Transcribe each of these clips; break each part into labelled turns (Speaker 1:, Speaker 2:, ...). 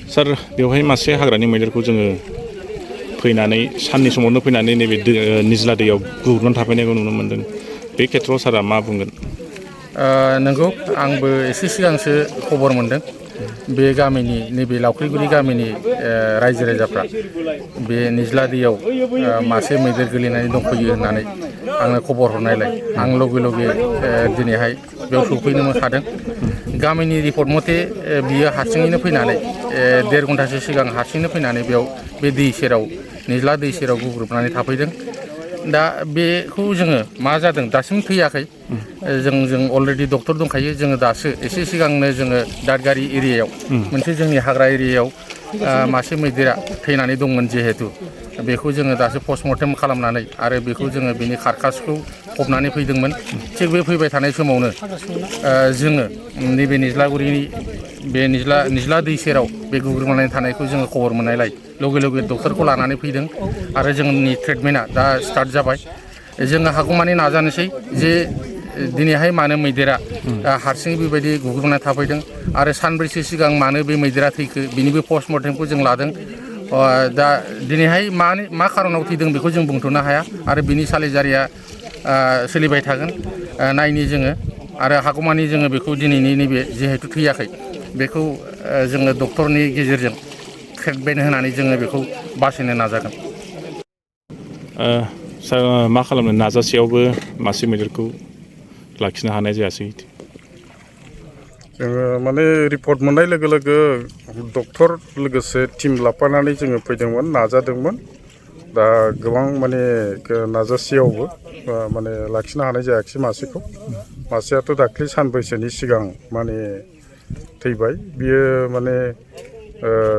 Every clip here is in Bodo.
Speaker 1: सार बेवहाय मासे हाग्रानि मैदेरखौ जोङो फैनानै साननि समावनो फैनानै नैबे निज्ला दैयाव गुग्रुबनानै थाफैनायखौ नुनो मोन्दों। बे खेथ्रआव सारा मा बुंगोन?
Speaker 2: नंगौ आंबो एसे सिगांसो खबर मोनदों। बे गामिनि नैबे लावख्रिगुरि गामिनि रायजो राजाफ्रा बे निज्ला दैयाव मासे मैदेर गोलैनानै दंफैयो होननानै आंनो खबर हरनायलाय आं लगे लगे दिनैहाय बेयाव सफैनो हादों। गामिनि रिपर्ट मथे बियो हारसिङैनो फैनानै 1.5 घन्टासो सिगां हारसिङैनो फैनानै बेयाव बे दै सेराव निज्ला दै सेराव गुग्रुबनानै थाफैदों। दा बेखौ जोङो मा जादों दासिम थैयाखै। जों अलरेडि डक्टर दंखायो। जोङो दासो एसे सिगांनो जोङो दादगारि एरियायाव मोनसे जोंनि हाग्रा एरियायाव मासे मैदेरा थैनानै दंमोन जिहेतु बेखौ जोङो दासो पस्टमर्टेम खालामनानै आरो बेखौ जोङो बिनि खारकासखौ फबनानै फैदोंमोन। थिग बे फैबाय थानाय समावनो जोङो नैबे निज्लागुरिनि बे निज्ला दै सेराव बे गुग्रुबनानै थानायखौ जोङो खबर मोननायलाय लगे लगे डक्टरखौ लानानै फैदों आरो जोंनि ट्रिटमेन्टआ दा स्टार्ट जाबाय। जोङो हागौमानि नाजानोसै जे दिनैहाय मानो मैदेरा हारसिङै बेबायदि गुग्रुबनानै थाफैदों आरो सानब्रैसो सिगां मानो बे मैदेरा थैखो बिनिबो पस्टमर्टेमखौ जों लादों। दा दिनैहाय मा खारनाव थैदों बेखौ जों बुंथ'नो हाया आरो बिनि सालिजारिया सोलिबाय थागोन नायनि जोङो आरो हागौमानि जोङो बेखौ दिनैनि नैबे जिहेतु थैयाखै बेखौ जोङो डक्टरनि गेजेरजों ट्रिटमेन्ट होनानै जोङो बेखौ बासायनो नाजागोन।
Speaker 1: सार मा खालामनो नाजासेयावबो मासे मैदेरखौ लाखिनो हानाय जायासै।
Speaker 3: जोङो माने रिपर्ट मोननाय लोगो लोगो डक्टर लोगोसे टिम लाफानानै जोङो फैदोंमोन, नाजादोंमोन। दा गोबां माने नाजासेयावबो माने लाखिनो हानाय जायाखिसै मासेखौ। मासेयाथ' दाख्लै सानब्रैसोनि सिगां माने थैबाय। बियो माने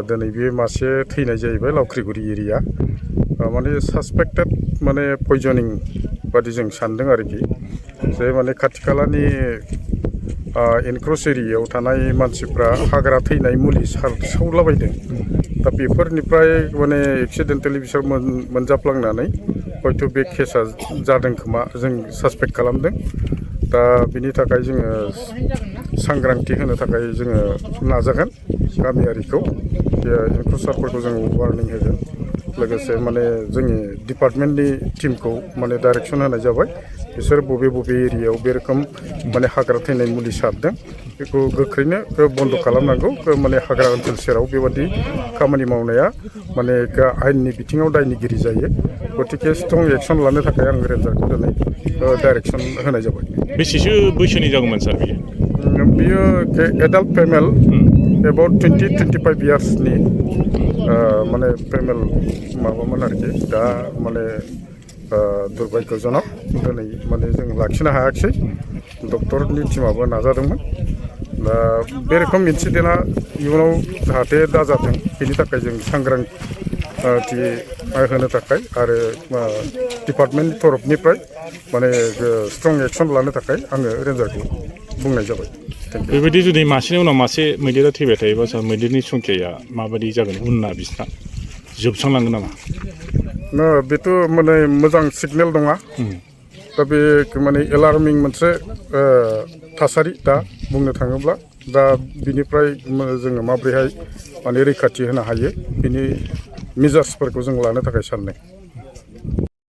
Speaker 3: दिनै बे मासे थैनाय जाहैबाय लावख्रिगुरि एरिया। माने सासपेक्टेड माने पयजनिं बादि जों सानदों आरोखि। जे माने खाथि खालानि एनक्ल'स एरियायाव थानाय मानसिफ्रा हाग्रा थैनाय मुलि सारसौलाबायदों। दा बेफोरनिफ्राय माने एक्सिडेन्टेलि बिसोर मोनजाफ्लांनानै हयथ' बे केसा जादों खोमा जों सासपेक्ट खालामदों। दा बिनि थाखाय जोङो सांग्रांथि होनो थाखाय जोङो नाजागोन गामियारिखौ। बे एनक्ल'सारफोरखौ जों वार्निं होगोन। लोगोसे माने जोंनि डिपार्टमेन्टनि टिमखौ माने डाइरेक्सन होनाय जाबाय। बिसोर बबे एरियायाव बे रोखोम माने हाग्रा थैनाय मुलि सारदों बेखौ गोख्रैनो बन्द' खालामनांगौ। माने हाग्रा ओनसोल सेराव बेबादि खामानि मावनाया माने आयेननि बिथिङाव दायनिगिरि जायो। गतिके स्ट्रं एक्सन लानो थाखाय आं रेन्जारखौ दिनै डाइरेक्सन होनाय जाबाय।
Speaker 1: बेसेसो बैसोनि जागौमोन सार बियो?
Speaker 3: बियो एडाल्ट फेमेल एबाउट 20-25 इयार्सनि माने फेमेल माबामोन आरोखि। दा माने दुर्भाग्यजनक दिनै माने जों लाखिनो हायाखिसै। डक्टरनि टिमाबो नाजादोंमोन। दा बे रोखोम इन्सिडेन्टआ इयुनाव जाहाथे दाजाथों बेनि थाखाय जों सांग्रांथि होनो थाखाय आरो डिपार्टमेन्टनि तरफनिफ्राय माने स्ट्रं एक्सन लानो थाखाय आङो रेन्जारखौ बुंनाय जाबाय।
Speaker 1: बेबायदि जुदि मासेनि उनाव मासे मैदेरा थैबाय थायोबा सार मैदेरनि संख्याया माबायदि जागोन? उनना बिसिना जोबस्रांलांगोन नामा?
Speaker 3: बेथ' माने मोजां सिगनेल नङा। दा बे माने एलार्मिं मोनसे थासारि दा बुंनो थाङोब्ला। दा बिनिफ्राय जोङो माब्रैहाय माने रैखाथि होनो हायो बिनि मेजार्सफोरखौ जों लानो थाखाय सानदों।